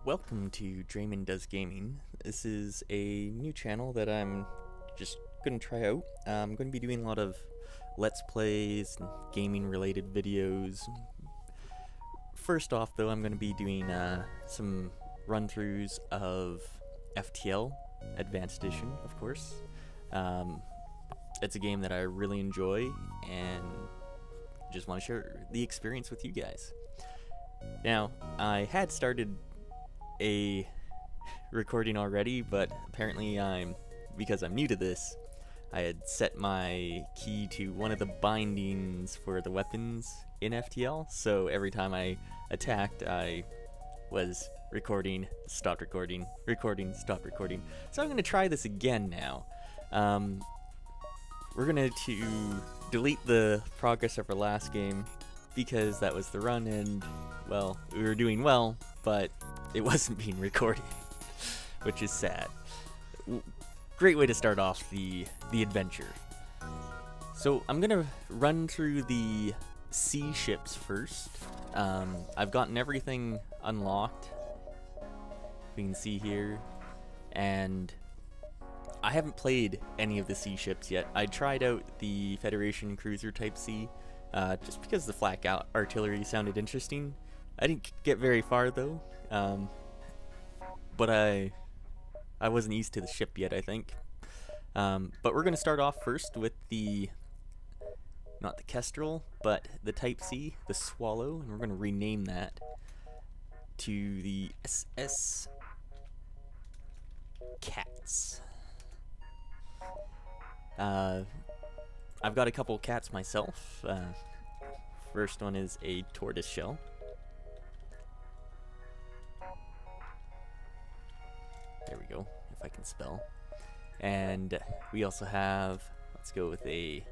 Welcome to Draymond Does Gaming. This is a new channel that I'm just going to try out. I'm going to be doing a lot of Let's Plays and gaming related videos. First off though, I'm going to be doing some run-throughs of FTL Advanced Edition, of course. It's a game that I really enjoy and just want to share the experience with you guys. Now, I had started a recording already, but apparently because I'm new to this, I had set my key to one of the bindings for the weapons in FTL, so every time I attacked, I was recording, stopped recording, recording, stopped recording. So I'm going to try this again now. We're going to delete the progress of our last game because that was the run and, well, we were doing well, but it wasn't being recorded, which is sad. Great way to start off the adventure. So I'm gonna run through the sea ships first. I've gotten everything unlocked, we can see here, and I haven't played any of the sea ships yet. I tried out the Federation Cruiser Type C, just because the flak artillery sounded interesting. I didn't get very far though, but I wasn't used to the ship yet, I think. But we're going to start off first with not the Kestrel, but the Type C, the Swallow, and we're going to rename that to the SS Cats. I've got a couple cats myself. First one is a tortoise shell. There we go, if I can spell. And we also have, let's go with a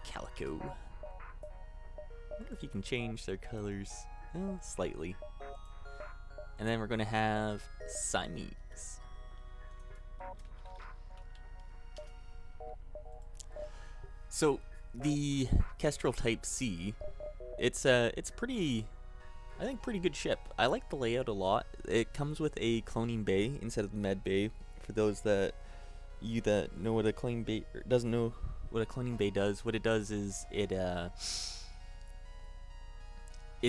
calico. I wonder if you can change their colors slightly. And then we're going to have Siamese. So the Kestrel Type C, it's pretty, I think, pretty good ship. I like the layout a lot. It comes with a cloning bay instead of the med bay. For those that know what a cloning bay, or doesn't know what a cloning bay does, what it does is it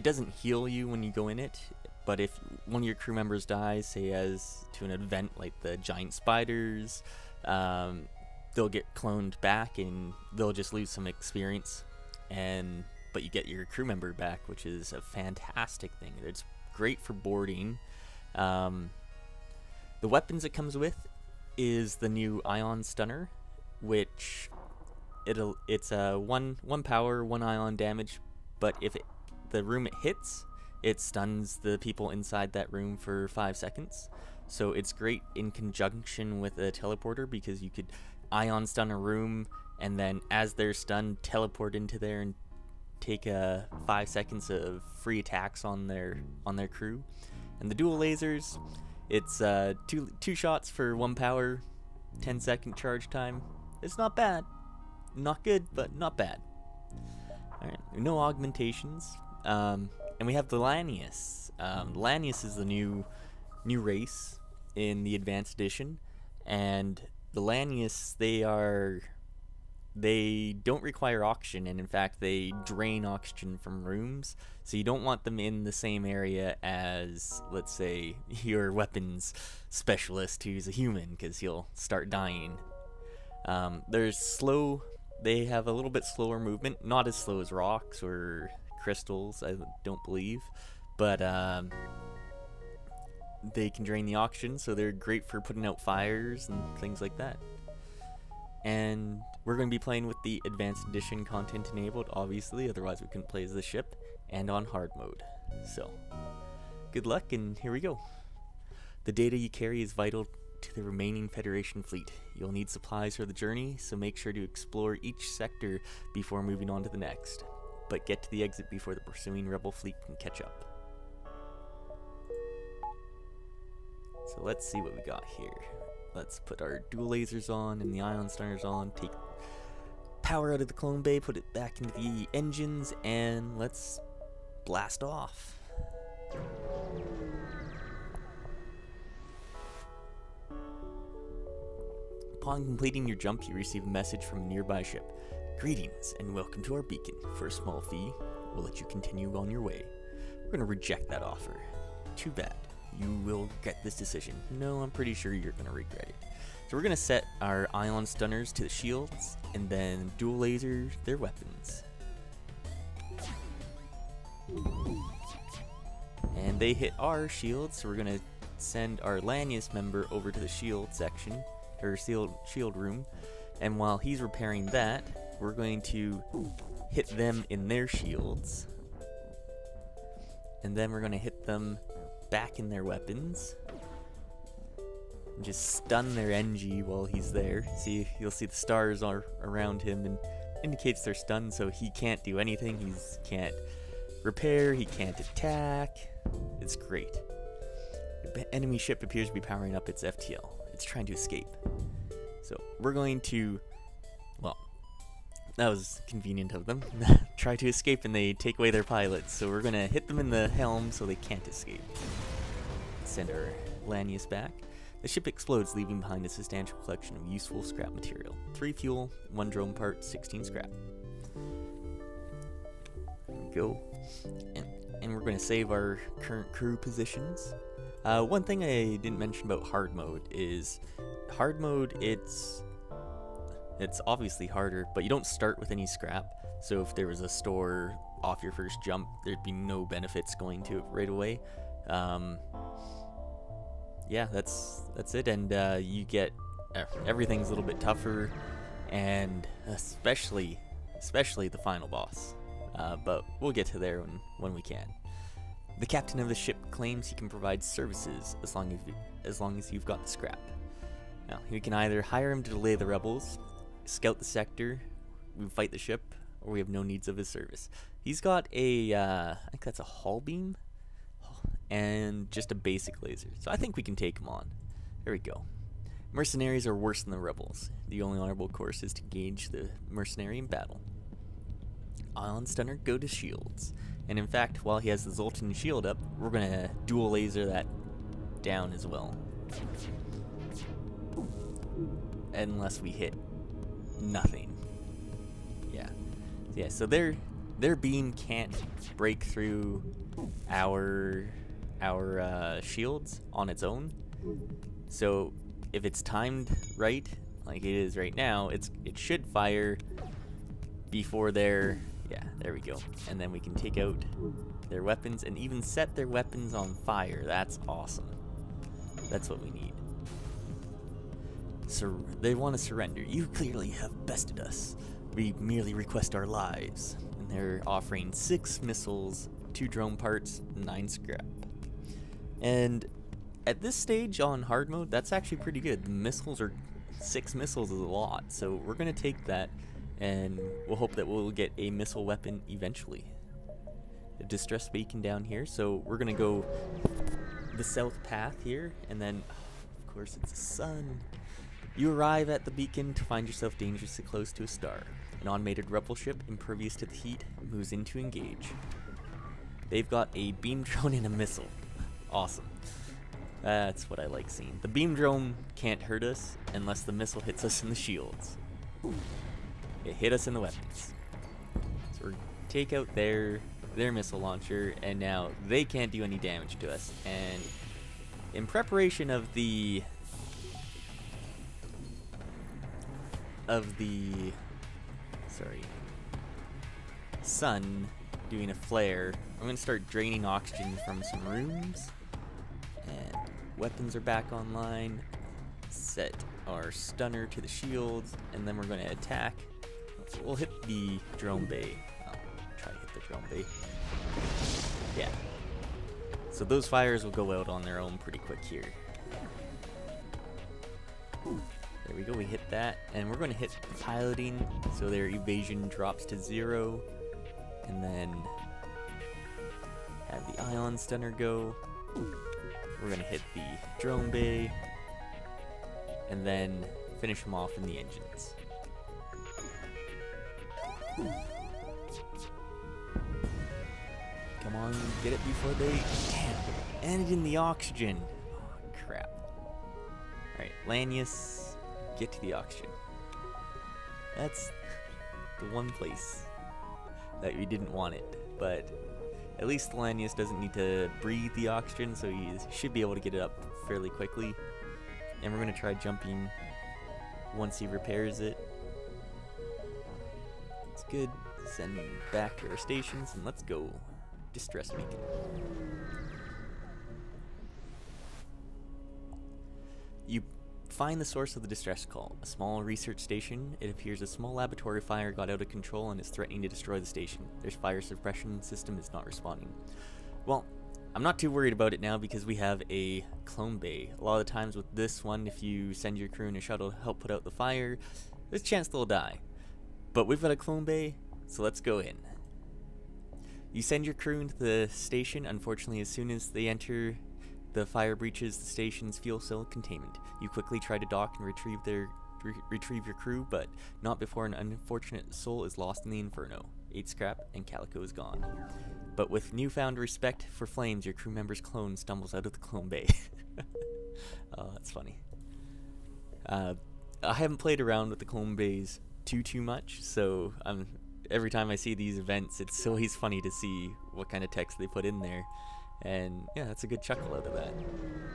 doesn't heal you when you go in it, but if one of your crew members dies, say as to an event like the giant spiders, they'll get cloned back and they'll just lose some experience, but you get your crew member back, which is a fantastic thing. It's great for boarding. The weapons it comes with is the new ion stunner, which it's a one power, 1 ion damage, but if the room it hits, it stuns the people inside that room for 5 seconds. So it's great in conjunction with a teleporter, because you could ion stun a room and then as they're stunned, teleport into there and take 5 seconds of free attacks on their crew. And the dual lasers, it's two shots for 1 power, 10-second charge time. It's not bad, not good, but not bad. All right, no augmentations, and we have the Lanius. Lanius is the new race in the Advanced Edition, and the Lanius, they don't require oxygen, and in fact they drain oxygen from rooms, so you don't want them in the same area as, let's say, your weapons specialist who's a human, because he'll start dying. They have a little bit slower movement, not as slow as rocks or crystals, I don't believe, but they can drain the oxygen, so they're great for putting out fires and things like that. And we're going to be playing with the Advanced Edition content enabled, obviously, otherwise we couldn't play as the ship, and on hard mode. So, good luck, and here we go. The data you carry is vital to the remaining Federation fleet. You'll need supplies for the journey, so make sure to explore each sector before moving on to the next. But get to the exit before the pursuing rebel fleet can catch up. So let's see what we got here. Let's put our dual lasers on and the ion stunners on, take power out of the clone bay, put it back into the engines, and let's blast off. Upon completing your jump, you receive a message from a nearby ship. Greetings and welcome to our beacon. For a small fee, we'll let you continue on your way. We're going to reject that offer. Too bad. You will regret this decision. No, I'm pretty sure you're going to regret it. So we're going to set our ion stunners to the shields and then dual laser their weapons. And they hit our shields, so we're going to send our Lanius member over to the shield section, or shield room. And while he's repairing that, we're going to hit them in their shields. And then we're going to hit them back in their weapons. And just stun their NG while he's there. See, you'll see the stars are around him and indicates they're stunned, so he can't do anything. He can't repair, he can't attack. It's great. The enemy ship appears to be powering up its FTL. It's trying to escape. So we're going to, well, that was convenient of them. Try to escape and they take away their pilots. So we're going to hit them in the helm so they can't escape. Send our Lanius back. The ship explodes, leaving behind a substantial collection of useful scrap material. 3 fuel, 1 drone part, 16 scrap. There we go. And we're going to save our current crew positions. One thing I didn't mention about hard mode is hard mode, it's obviously harder, but you don't start with any scrap. So if there was a store off your first jump, there'd be no benefits going to it right away. Yeah, that's it, and you get everything's a little bit tougher, and especially the final boss. But we'll get to there when we can. The captain of the ship claims he can provide services as long as you've got the scrap. Now, you can either hire him to delay the rebels, scout the sector, we fight the ship, or we have no needs of his service. He's got a, I think that's a hull beam, and just a basic laser. So I think we can take him on. There we go. Mercenaries are worse than the rebels. The only honorable course is to engage the mercenary in battle. Ion Stunner, go to shields. And in fact, while he has the Zoltan shield up, we're going to dual laser that down as well. Unless we hit nothing. Yeah, so their beam can't break through our shields on its own. So if it's timed right, like it is right now, it should fire before their, yeah, there we go. And then we can take out their weapons and even set their weapons on fire. That's awesome. That's what we need. So they want to surrender. You clearly have bested us. We merely request our lives. And they're offering 6 missiles, 2 drone parts, 9 scrap. And at this stage on hard mode, that's actually pretty good. The missiles are 6 missiles is a lot, so we're gonna take that, and we'll hope that we'll get a missile weapon eventually. The distress beacon down here, so we're gonna go the south path here, and then, of course, it's the sun. You arrive at the beacon to find yourself dangerously close to a star. An automated rebel ship, impervious to the heat, moves in to engage. They've got a beam drone and a missile. Awesome. That's what I like seeing. The beam drone can't hurt us unless the missile hits us in the shields. It hit us in the weapons. So we're take out their missile launcher, and now they can't do any damage to us. And in preparation of the sun doing a flare, I'm gonna start draining oxygen from some rooms. And weapons are back online. Set our stunner to the shields, and then we're going to attack. So we'll hit the drone bay. I'll try to hit the drone bay. Yeah. So those fires will go out on their own pretty quick here. There we go, we hit that. And we're going to hit the piloting, so their evasion drops to 0. And then have the ion stunner go. We're going to hit the drone bay, and then finish them off in the engines. Come on, get it before they... Damn, and in the oxygen. Oh, crap. Alright, Lanius, get to the oxygen. That's the one place that we didn't want it, but at least the Lanius doesn't need to breathe the oxygen, so he should be able to get it up fairly quickly. And we're going to try jumping once he repairs it. It's good. Send him back to our stations, and let's go. Distress beacon. You find the source of the distress call. A small research station. It appears a small laboratory fire got out of control and is threatening to destroy the station. Their fire suppression system is not responding. Well, I'm not too worried about it now because we have a clone bay. A lot of the times with this one, if you send your crew in a shuttle to help put out the fire, there's a chance they'll die. But we've got a clone bay, so let's go in. You send your crew into the station. Unfortunately, as soon as they enter, the fire breaches the station's fuel cell containment. You quickly try to dock and retrieve your crew, but not before an unfortunate soul is lost in the inferno. 8 scrap and Calico is gone. But with newfound respect for flames, your crew member's clone stumbles out of the clone bay. Oh, that's funny. I haven't played around with the clone bays too much, so every time I see these events, it's always funny to see what kind of text they put in there. And yeah, that's a good chuckle out of that.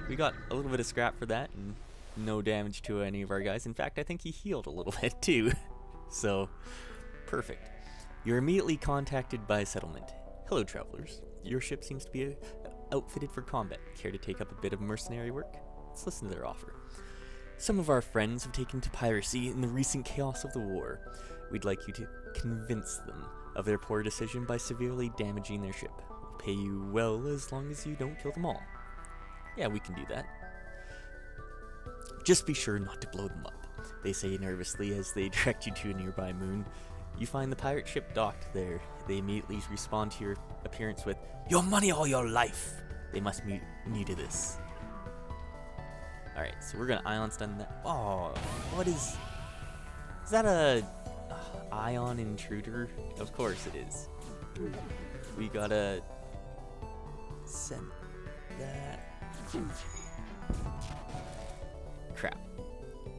We got a little bit of scrap for that, and no damage to any of our guys. In fact, I think he healed a little bit too. So, perfect. You're immediately contacted by a settlement. Hello, travelers. Your ship seems to be outfitted for combat. Care to take up a bit of mercenary work? Let's listen to their offer. Some of our friends have taken to piracy in the recent chaos of the war. We'd like you to convince them of their poor decision by severely damaging their ship. We'll pay you well as long as you don't kill them all. Yeah, we can do that. Just be sure not to blow them up, they say nervously as they direct you to a nearby moon. You find the pirate ship docked there. They immediately respond to your appearance with, "Your money all your life!" They must be new to this. Alright, so we're gonna ion stun that. Oh, what is that a ion intruder? Of course it is. We gotta send that. Crap.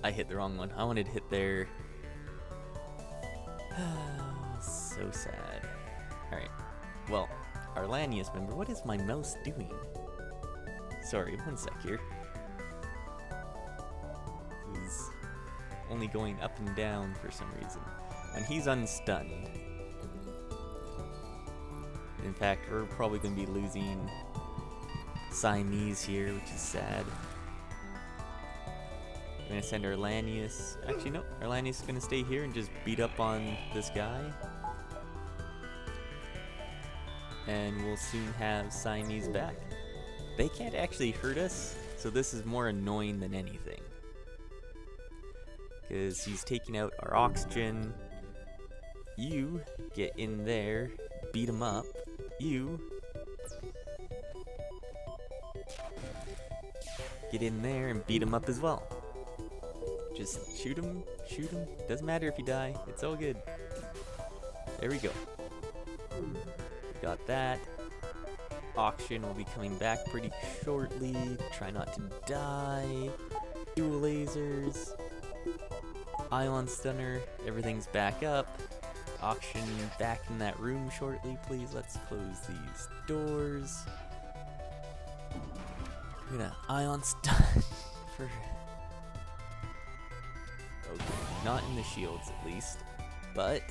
I hit the wrong one. I wanted to hit their... So sad. Alright. Well, our Lanius member, what is my mouse doing? Sorry, one sec here. He's only going up and down for some reason. And he's unstunned. In fact, we're probably going to be losing Siamese here, which is sad. We're going to send our Lanius. Actually, no. Our Lanius is going to stay here and just beat up on this guy. And we'll soon have Siamese back. They can't actually hurt us, so this is more annoying than anything. Because he's taking out our oxygen. You get in there, beat him up. You get in there and beat him up as well. Just shoot him, doesn't matter if you die, it's all good. There we go. Got that. Auction will be coming back pretty shortly. Try not to die. Dual lasers. Ion stunner. Everything's back up. Auction back in that room shortly, please. Let's close these doors. We're gonna ion stun for... Okay, not in the shields at least, but...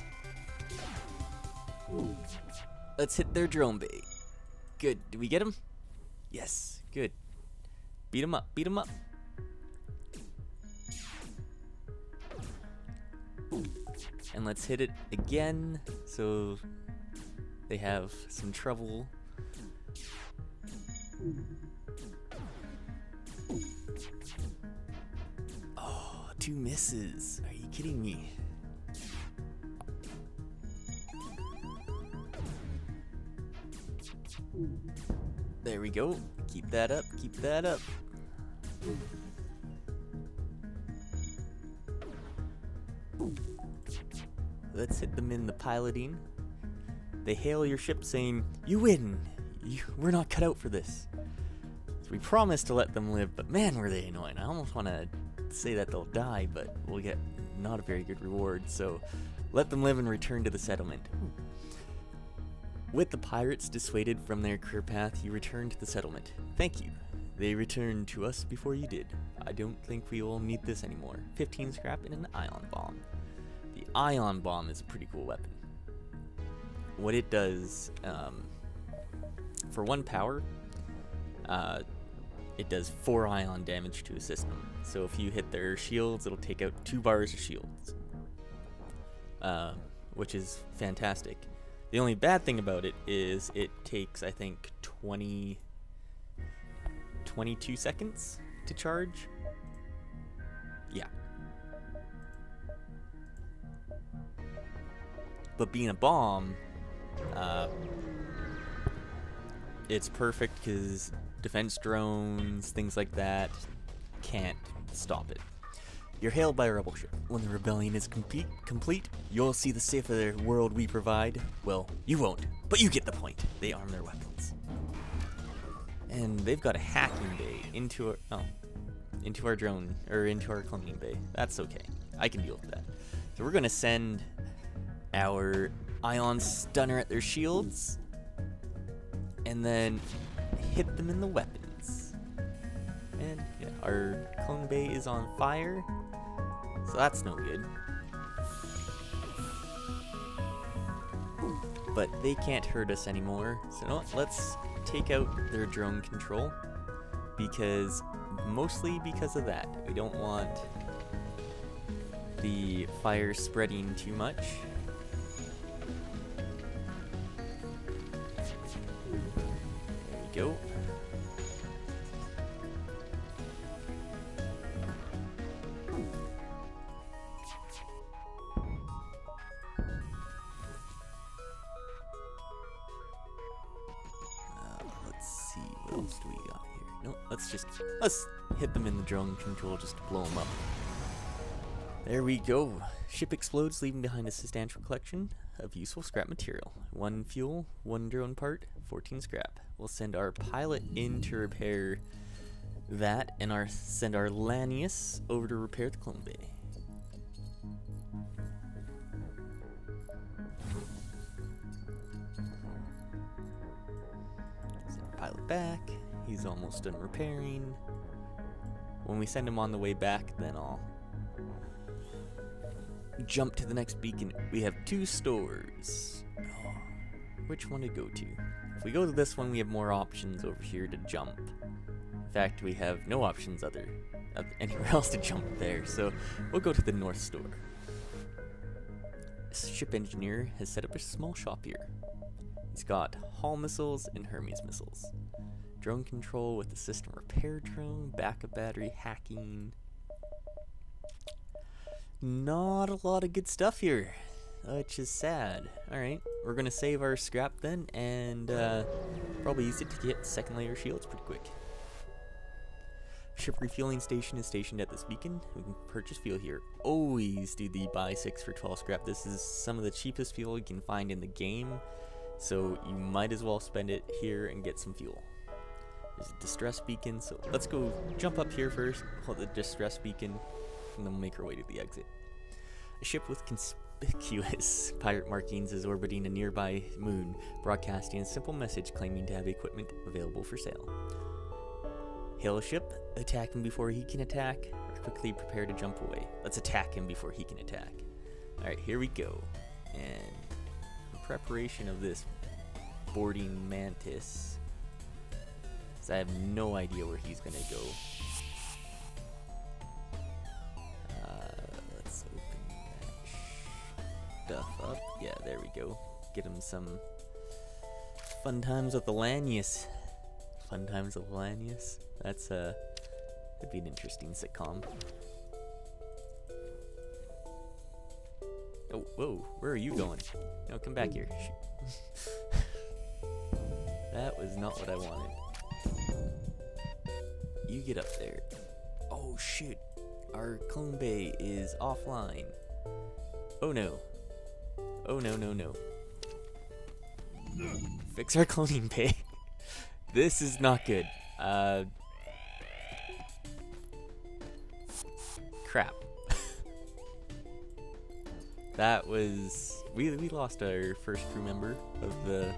Let's hit their drone bay. Good. Did we get him? Yes. Good. Beat him up. Beat him up. And let's hit it again so they have some trouble. Oh, 2 misses. Are you kidding me? There we go. Keep that up. Keep that up. Let's hit them in the piloting. They hail your ship saying, "You win. We're not cut out for this." So we promised to let them live, but man, were they annoying. I almost want to to say that they'll die, but we'll get not a very good reward, so let them live and return to the settlement. With the pirates dissuaded from their career path, you return to the settlement. Thank you. They returned to us before you did. I don't think we will need this anymore. 15 scrap and an ion bomb. The ion bomb is a pretty cool weapon. What it does, for 1 power, it does 4 ion damage to a system. So if you hit their shields, it'll take out 2 bars of shields, which is fantastic. The only bad thing about it is it takes, I think, 22 seconds to charge. Yeah. But being a bomb, it's perfect because defense drones, things like that, can't stop it. You're hailed by a rebel ship. When the rebellion is complete, you'll see the safer world we provide. Well, you won't, but you get the point. They arm their weapons. And they've got a hacking bay into our drone, or into our cloning bay. That's okay. I can deal with that. So we're gonna send our ion stunner at their shields, and then hit them in the weapons. And yeah, our clone bay is on fire, so that's no good. But they can't hurt us anymore, so no, let's take out their drone control, mostly because of that. We don't want the fire spreading too much. There we go. What else do we got here? No, let's hit them in the drone control just to blow them up. There we go. Ship explodes, leaving behind a substantial collection of useful scrap material. 1 fuel, 1 drone part, 14 scrap. We'll send our pilot in to repair that, and send our Lanius over to repair the clone bay. Pilot back. He's almost done repairing. When we send him on the way back, then I'll jump to the next beacon. We have 2 stores. Oh, which one to go to? If we go to this one, we have more options over here to jump. In fact, we have no options anywhere else to jump there, so we'll go to the north store. This ship engineer has set up a small shop here. He's got Hall missiles and Hermes missiles. Drone control with the system repair drone, backup battery, hacking. Not a lot of good stuff here, which is sad. Alright, we're going to save our scrap then, and probably use it to get 2nd layer shields pretty quick. Ship refueling station is stationed at this beacon. We can purchase fuel here. Always do the buy 6 for 12 scrap. This is some of the cheapest fuel you can find in the game, so you might as well spend it here and get some fuel. There's a distress beacon, so let's go jump up here first, hold the distress beacon, and then we'll make our way to the exit. A ship with conspicuous pirate markings is orbiting a nearby moon, broadcasting a simple message claiming to have equipment available for sale. Hail a ship, attack him before he can attack, or quickly prepare to jump away. Let's attack him before he can attack. Alright, here we go. And in preparation of this boarding mantis, I have no idea where he's gonna go. Let's open that stuff up. Yeah, there we go. Get him some fun times with the Lanius. Fun times with Lanius. That'd be an interesting sitcom. Oh, whoa, where are you going? No, come back here. That was not what I wanted. You get up there. Oh shit, our clone bay is offline. Oh no. Oh no, no, no. Fix our cloning bay. This is not good. crap. That was... We lost our first crew member of the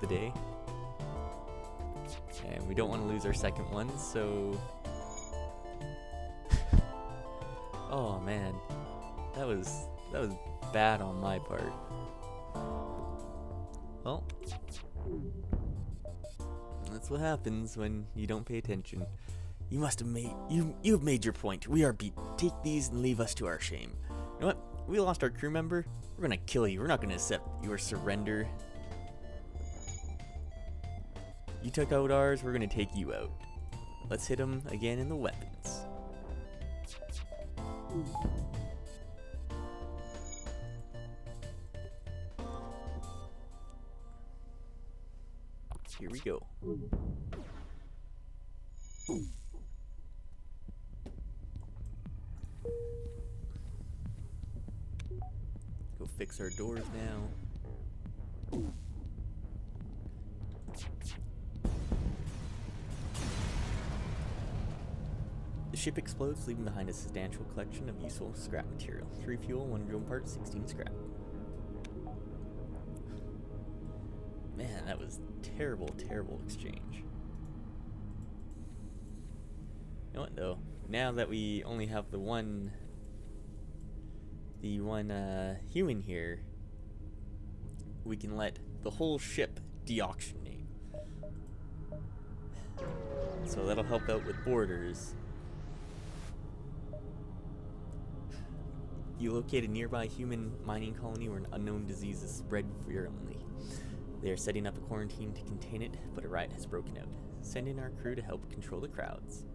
day. And we don't want to lose our second one, so... Oh man. That was bad on my part. Well, that's what happens when you don't pay attention. You must have made you've made your point. We are beat. Take these and leave us to our shame. You know what? We lost our crew member. We're gonna kill you. We're not gonna accept your surrender. You took out ours. We're gonna take you out. Let's hit him again in the weapons. Here we go. Go fix our doors now. The ship explodes, leaving behind a substantial collection of useful scrap material. 3 fuel, 1 drone part, 16 scrap. Man, that was terrible, terrible exchange. You know what though? Now that we only have the one human here, we can let the whole ship deauctionate. So that'll help out with borders. You locate a nearby human mining colony where an unknown disease is spread virulently. They are setting up a quarantine to contain it, but a riot has broken out. Send in our crew to help control the crowds.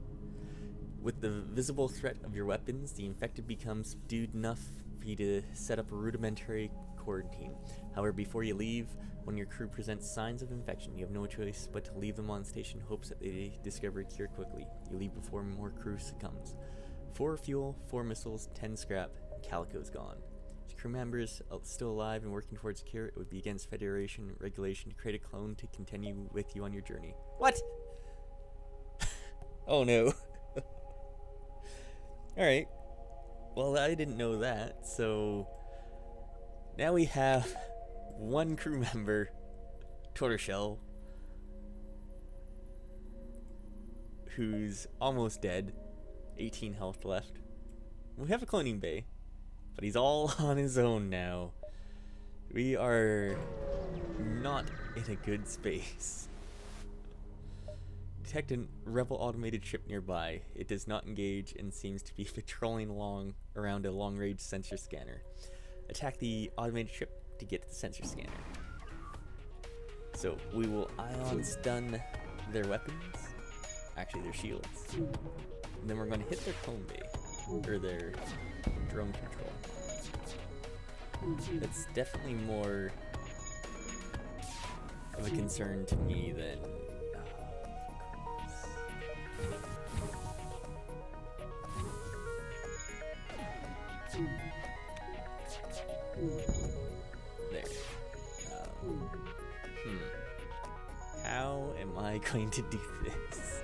With the visible threat of your weapons, the infected become subdued enough for you to set up a rudimentary quarantine. However, before you leave, when your crew presents signs of infection, you have no choice but to leave them on station in hopes that they discover a cure quickly. You leave before more crew succumbs. 4 fuel, 4 missiles, 10 scrap, Calico's gone. If crew members are still alive and working towards a cure, it would be against Federation regulation to create a clone to continue with you on your journey. What? Oh no. Alright. Well, I didn't know that, so... Now we have 1 crew member, Tortoiseshell, who's almost dead. 18 health left. We have a cloning bay, but he's all on his own now. We are not in a good space. Detect a rebel automated ship nearby. It does not engage and seems to be patrolling around a long-range sensor scanner. Attack the automated ship to get to the sensor scanner. So we will ion stun their weapons, actually their shields, and then we're going to hit their clone bay, or their drone control. That's definitely more of a concern to me than there. How am I going to do this?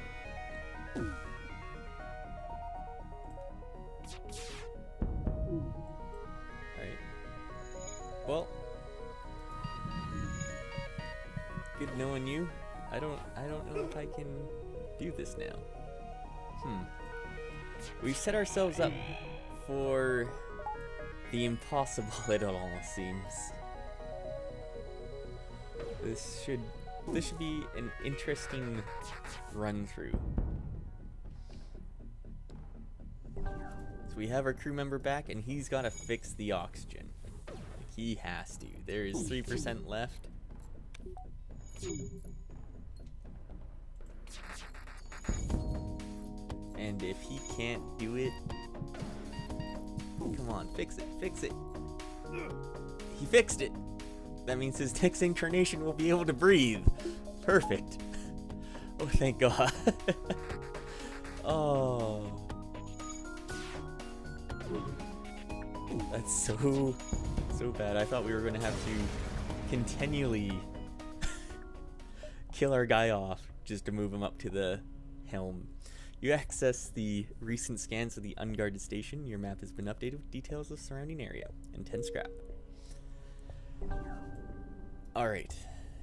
Alright. Well, good knowing you. I don't know if I can do this now. We've set ourselves up for the impossible, it almost seems. This should be an interesting run through. So we have our crew member back, and he's got to fix the oxygen. Like, he has to. There is 3% left. And if he can't do it, come on, fix it, fix it. He fixed it. That means his next incarnation will be able to breathe. Perfect. Oh, thank God. Oh. That's so bad. I thought we were going to have to continually kill our guy off just to move him up to the helm. You access the recent scans of the unguarded station. Your map has been updated with details of the surrounding area and 10 scrap. Alright,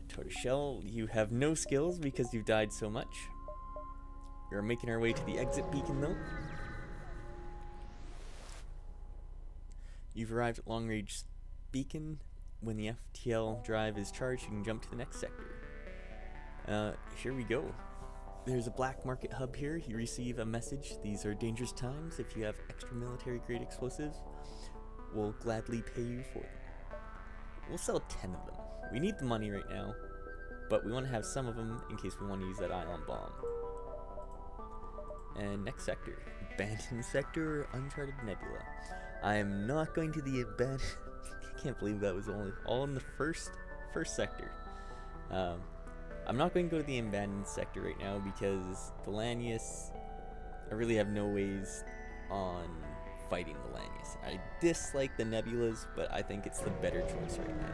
Tortoiseshell, you have no skills because you've died so much. We're making our way to the exit beacon though. You've arrived at Long Range Beacon. When the FTL drive is charged, you can jump to the next sector. Here we go. There's a black market hub here. You receive a message. These are dangerous times. If you have extra military grade explosives, we'll gladly pay you for them. We'll sell 10 of them. We need the money right now, but we want to have some of them in case we want to use that ion bomb. And next sector. Abandoned sector or Uncharted Nebula. I am not going to the abandoned... I can't believe that was all in the first sector. I'm not going to go to the abandoned sector right now because the Lanius, I really have no ways on fighting the Lanius. I dislike the Nebulas, but I think it's the better choice right now.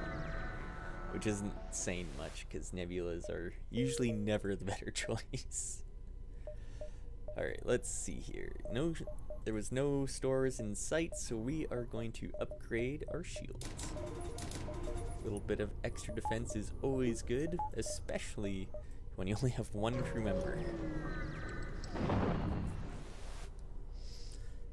Which isn't saying much because Nebulas are usually never the better choice. Alright, let's see here. There was no stores in sight, so we are going to upgrade our shields. A little bit of extra defense is always good, especially when you only have one crew member.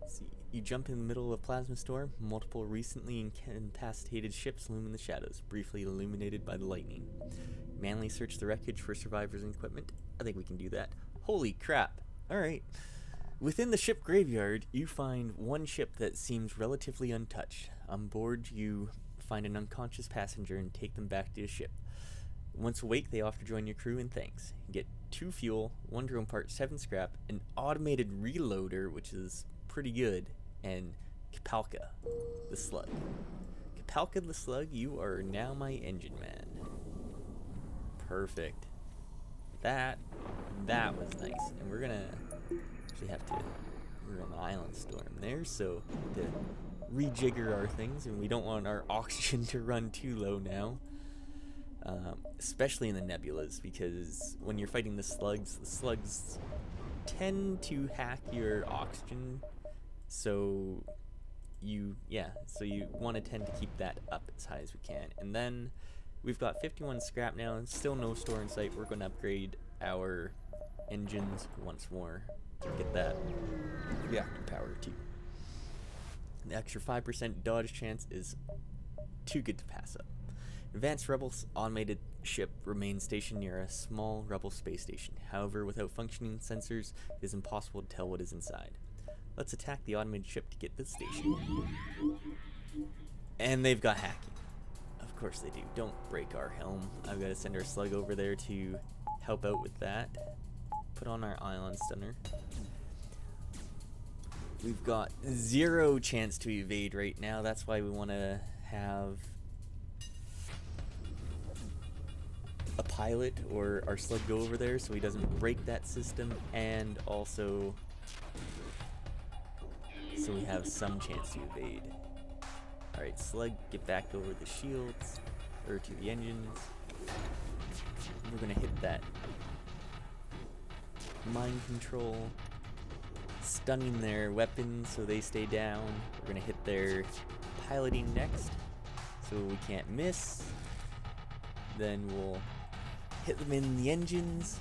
See, you jump in the middle of a plasma storm. Multiple recently incapacitated ships loom in the shadows, briefly illuminated by the lightning. Manually search the wreckage for survivors and equipment. I think we can do that. Holy crap! Alright. Within the ship graveyard, you find one ship that seems relatively untouched. On board, you find an unconscious passenger and take them back to the ship. Once awake, they offer to join your crew and thanks. You get 2 fuel, 1 drone part, 7 scrap, an automated reloader, which is pretty good, and Kapalka, the slug. Kapalka the slug, you are now my engine man. Perfect. That was nice. And we're gonna we're on the island storm there, so to rejigger our things, and we don't want our oxygen to run too low now. Especially in the nebulas, because when you're fighting the slugs tend to hack your oxygen, so you want to tend to keep that up as high as we can. And then we've got 51 scrap now, and still no store in sight. We're going to upgrade our engines once more to get that reactor power too. The extra 5% dodge chance is too good to pass up. Advanced Rebels automated ship remains stationed near a small Rebel space station. However, without functioning sensors, it is impossible to tell what is inside. Let's attack the automated ship to get to the station. And they've got hacking. Of course they do. Don't break our helm. I've got to send our slug over there to help out with that. Put on our ion stunner. We've got 0 chance to evade right now. That's why we want to have a pilot or our slug go over there so he doesn't break that system, and also so we have some chance to evade. Alright, slug, get back over the shields, or to the engines. We're gonna hit that mind control, stunning their weapons so they stay down. We're gonna hit their piloting next so we can't miss. Then we'll hit them in the engines,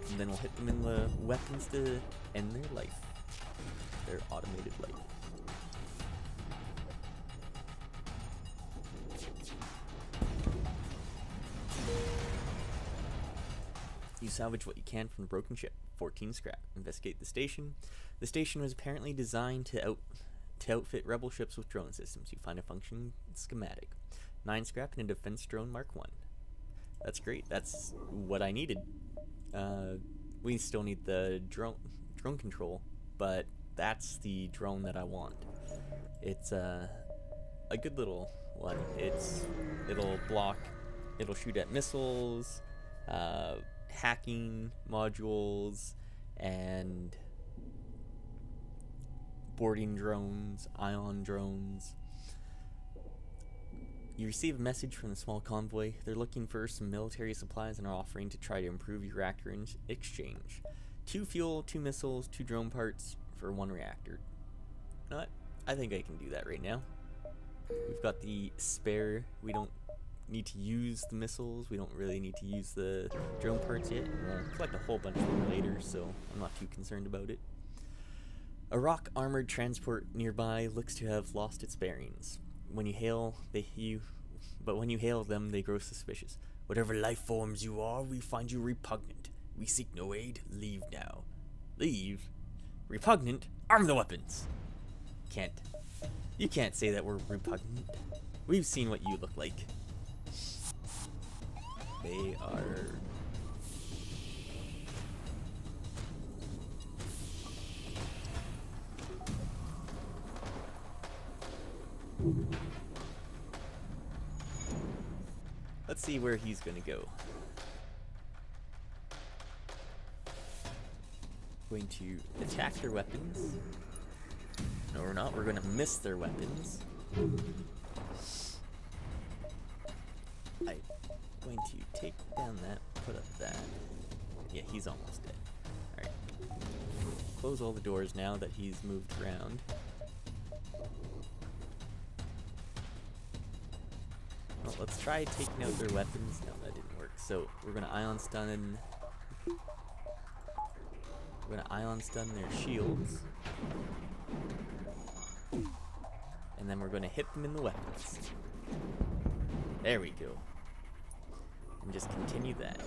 and then we'll hit them in the weapons to end their life, their automated life. You salvage what you can from the broken ship. 14 scrap. Investigate the station. The station was apparently designed to outfit rebel ships with drone systems. You find a functioning schematic. 9 scrap and a defense drone Mark 1. That's great. That's what I needed. We still need the drone control, but that's the drone that I want. It's a good little one. It'll shoot at missiles, hacking modules, and boarding drones, ion drones. You receive a message from the small convoy. They're looking for some military supplies and are offering to try to improve your reactor exchange. 2 fuel, 2 missiles, 2 drone parts for 1 reactor. You know what? I think I can do that right now. We've got the spare. We don't need to use the missiles. We don't really need to use the drone parts yet. We'll collect a whole bunch of them later, so I'm not too concerned about it. A rock armored transport nearby looks to have lost its bearings. When you hail when you hail them, they grow suspicious. Whatever life forms you are, we find you repugnant. We seek no aid. Leave now. Leave? Repugnant? Arm the weapons! You can't say that we're repugnant. We've seen what you look like. They are... Let's see where he's gonna go. Going to attack their weapons. No, we're not. We're gonna miss their weapons. I'm going to take down that, put up that. Yeah, he's almost dead. Alright. Close all the doors now that he's moved around. Well, let's try taking out their weapons. No, that didn't work. So we're gonna ion stun. We're gonna ion stun their shields, and then we're gonna hit them in the weapons. There we go. And just continue that.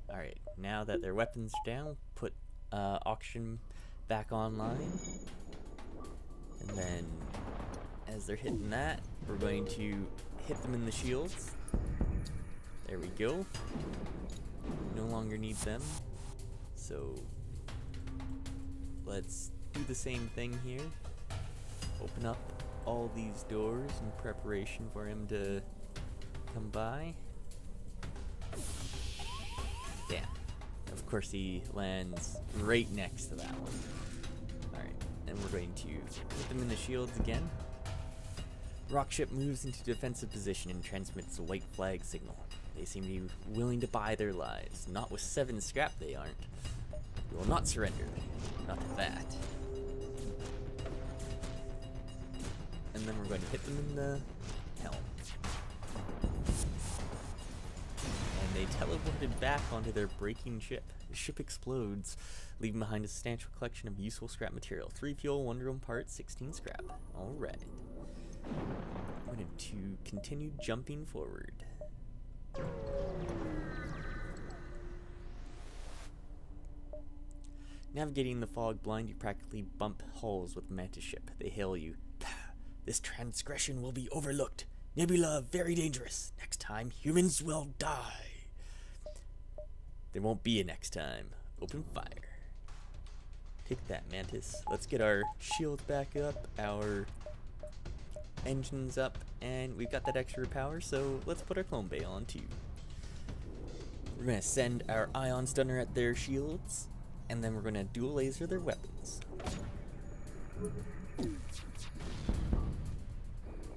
Alright, now that their weapons are down, put auction back online. And then, as they're hitting that, we're going to hit them in the shields. There we go. No longer need them. So, let's do the same thing here. Open up all these doors in preparation for him to come by. Damn. Of course he lands right next to that one. Alright, and we're going to put them in the shields again. Rockship moves into defensive position and transmits a white flag signal. They seem to be willing to buy their lives. Not with 7 scrap they aren't. We will not surrender. Not to that. And then we're going to hit them in the helm. And they teleported back onto their breaking ship. The ship explodes, leaving behind a substantial collection of useful scrap material. 3 fuel, 1 drone part, 16 scrap. Alright. I'm going to continue jumping forward. Navigating the fog blind, you practically bump hulls with the Mantis ship. They hail you. This transgression will be overlooked. Nebula, very dangerous. Next time, humans will die. There won't be a next time. Open fire. Take that, Mantis. Let's get our shields back up, our engines up, and we've got that extra power, so let's put our clone bay on too. We're going to send our ion stunner at their shields, and then we're going to dual laser their weapons.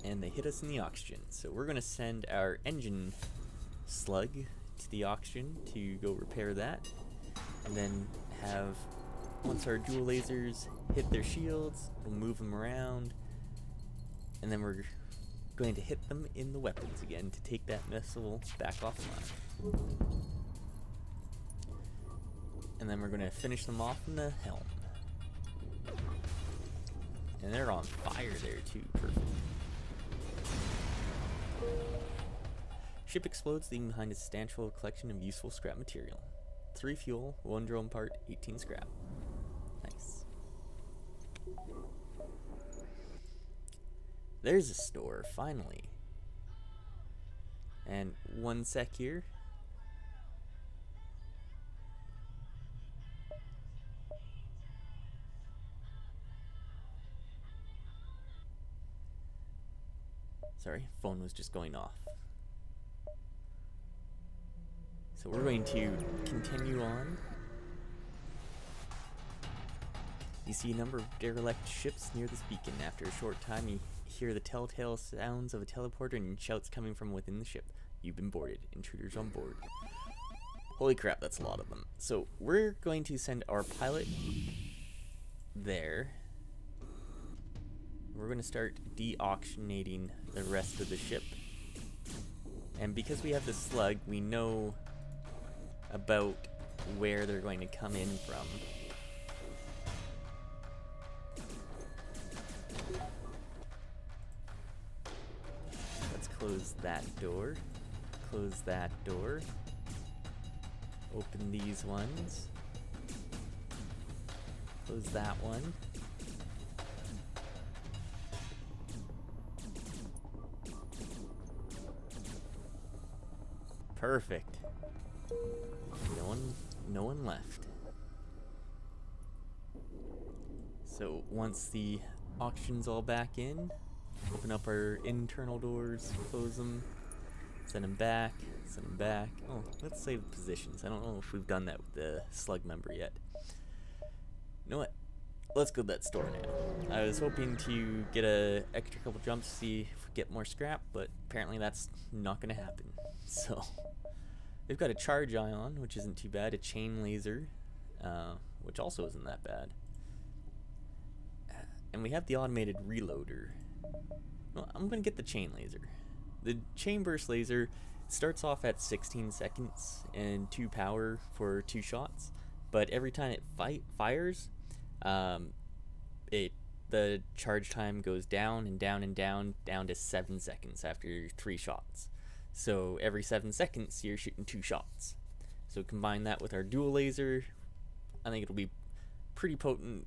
And they hit us in the oxygen, so we're going to send our engine slug to the oxygen to go repair that, and then have, once our dual lasers hit their shields, we'll move them around, and then we're going to hit them in the weapons again to take that missile back offline. And then we're going to finish them off in the helm. And they're on fire there too, perfect. Ship explodes, leaving behind a substantial collection of useful scrap material. 3 fuel, 1 drone part, 18 scrap. Nice. There's a store, finally. And 1 sec here. Sorry, phone was just going off. So we're going to continue on. You see a number of derelict ships near this beacon. After a short time, you hear the telltale sounds of a teleporter and shouts coming from within the ship. You've been boarded. Intruders on board. Holy crap, that's a lot of them. So we're going to send our pilot there. We're going to start de-auctionating the rest of the ship. And because we have the slug, we know about where they're going to come in from. Let's close that door. Close that door. Open these ones. Close that one. Perfect. No one left. So once the auction's all back in, open up our internal doors, close them, send them back, send them back. Oh, let's save positions. I don't know if we've done that with the slug member yet. You know what? Let's go to that store now. I was hoping to get a extra couple jumps to see if we get more scrap, but apparently that's not going to happen. So we've got a charge ion, which isn't too bad, a chain laser, which also isn't that bad. And we have the automated reloader. Well, I'm going to get the chain laser. The chain burst laser starts off at 16 seconds and 2 power for 2 shots, but every time it fires, the charge time goes down and down and down to 7 seconds after 3 shots. So every 7 seconds you're shooting 2 shots. So combine that with our dual laser, I think it'll be pretty potent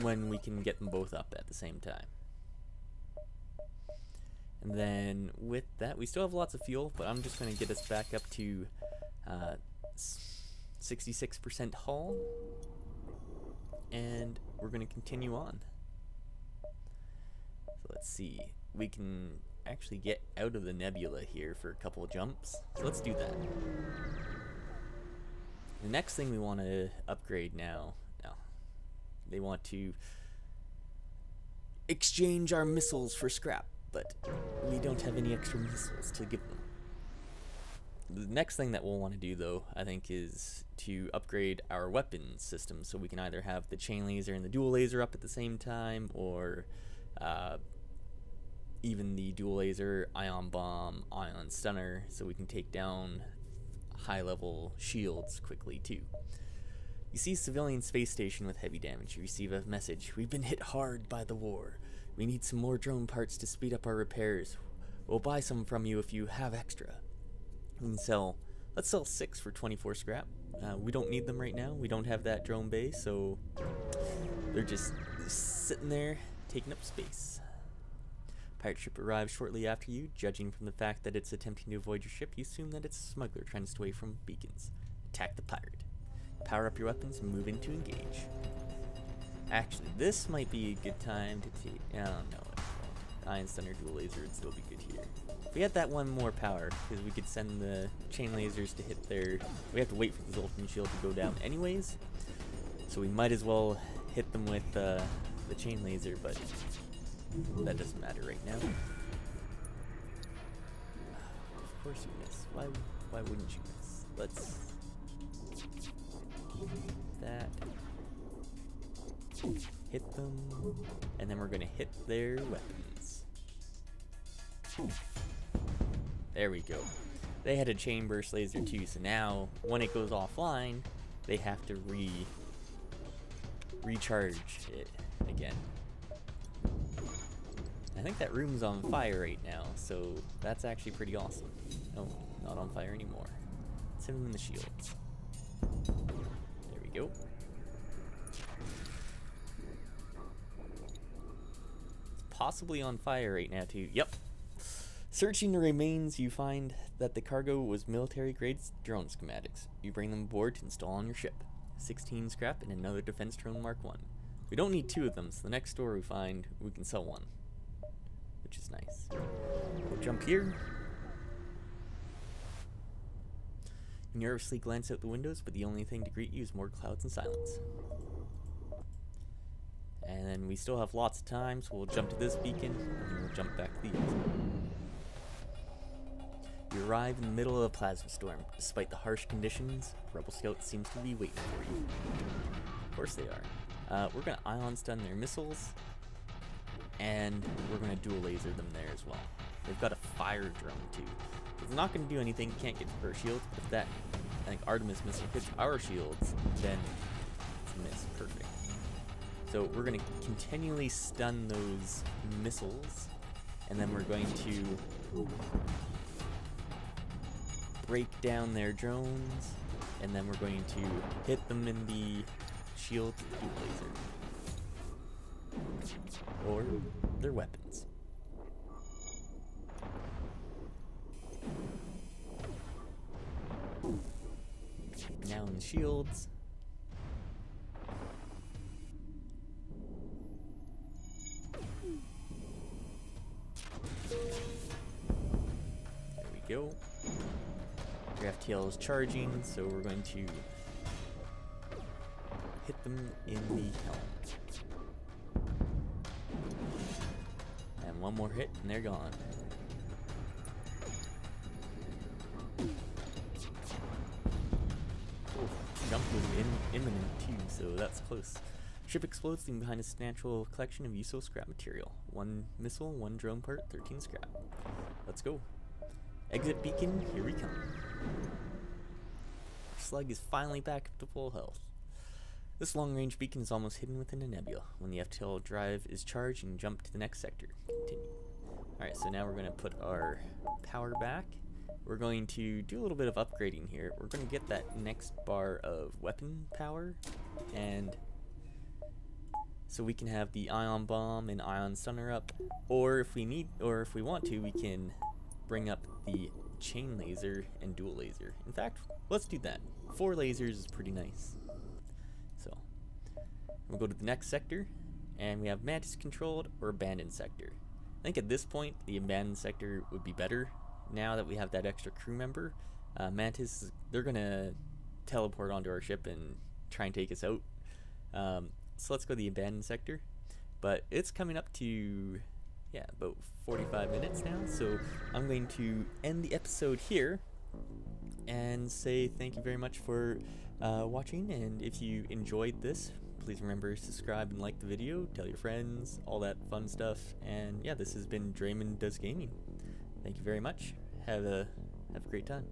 when we can get them both up at the same time. And then with that, we still have lots of fuel, but I'm just going to get us back up to 66% hull, and we're going to continue on. So let's see, we can actually get out of the nebula here for a couple of jumps, so let's do that. The next thing we want to upgrade now, they want to exchange our missiles for scrap, but we don't have any extra missiles to give them. The next thing that we'll want to do, though, I think, is to upgrade our weapons system, so we can either have the chain laser and the dual laser up at the same time, or even the dual laser, ion bomb, ion stunner, so we can take down high-level shields quickly, too. You see civilian space station with heavy damage. You receive a message. We've been hit hard by the war. We need some more drone parts to speed up our repairs. We'll buy some from you if you have extra. We can sell, let's sell 6 for 24 scrap. We don't need them right now. We don't have that drone bay, so they're just sitting there taking up space. Pirate ship arrives shortly after you. Judging from the fact that it's attempting to avoid your ship, you assume that it's a smuggler trying to stay away from beacons. Attack the pirate. Power up your weapons and move in to engage. Actually, this might be a good time to take... I don't know. Ion Stunner Dual Laser would still be good here. If we had that one more power, because we could send the chain lasers to hit their... We have to wait for the Zoltan shield to go down anyways. So we might as well hit them with the chain laser, but that doesn't matter right now. Of course you miss. Why wouldn't you miss? Let's... that. Hit them, and then we're going to hit their weapons. There we go. They had a chain burst laser too, so now when it goes offline, they have to recharge it again. I think that room's on fire right now, so that's actually pretty awesome. Oh, not on fire anymore. Let's hit them in the shields. There we go. Possibly on fire right now too. Yep. Searching the remains, you find that the cargo was military-grade drone schematics. You bring them aboard to install on your ship. 16 scrap and another defense drone Mark 1. We don't need 2 of them, so the next store we find, we can sell 1. Which is nice. We'll jump here. You nervously glance out the windows, but the only thing to greet you is more clouds and silence. And then we still have lots of time, so we'll jump to this beacon, and then we'll jump back to the exit. You arrive in the middle of a plasma storm. Despite the harsh conditions, Rebel Scout seems to be waiting for you. Of course they are. We're going to ion stun their missiles, and we're going to dual laser them there as well. They've got a fire drone too. It's not going to do anything, can't get to her shield. If that, I think, Artemis missile hits our shields, then it's a miss. Perfect. So we're going to continually stun those missiles, and then we're going to break down their drones, and then we're going to hit them in the shield dual laser. Or their weapons. Now in the shields. There we go. Your FTL is charging, so we're going to hit them in the helm. And one more hit, and they're gone. Jump was imminent too, so that's close. Ship explodes, leaving behind a substantial collection of useful scrap material. 1 missile, 1 drone part, 13 scrap. Let's go. Exit beacon, here we come. Our slug is finally back up to full health. This long-range beacon is almost hidden within a nebula. When the FTL drive is charged, you can jump to the next sector. Continue. Alright, so now we're going to put our power back. We're going to do a little bit of upgrading here. We're going to get that next bar of weapon power, and so we can have the ion bomb and ion stunner up, or if we need, or if we want to, we can bring up the chain laser and dual laser. In fact, let's do that. 4 lasers is pretty nice. So we'll go to the next sector, and we have Mantis controlled or abandoned sector. I think at this point the abandoned sector would be better. Now that we have that extra crew member, Mantis, they're gonna teleport onto our ship and try and take us out. So let's go to the abandoned sector. But it's coming up to, yeah, about 45 minutes now. So I'm going to end the episode here and say thank you very much for watching. And if you enjoyed this, please remember to subscribe and like the video, tell your friends, all that fun stuff. And yeah, this has been Draymond Does Gaming. Thank you very much. Have a great time.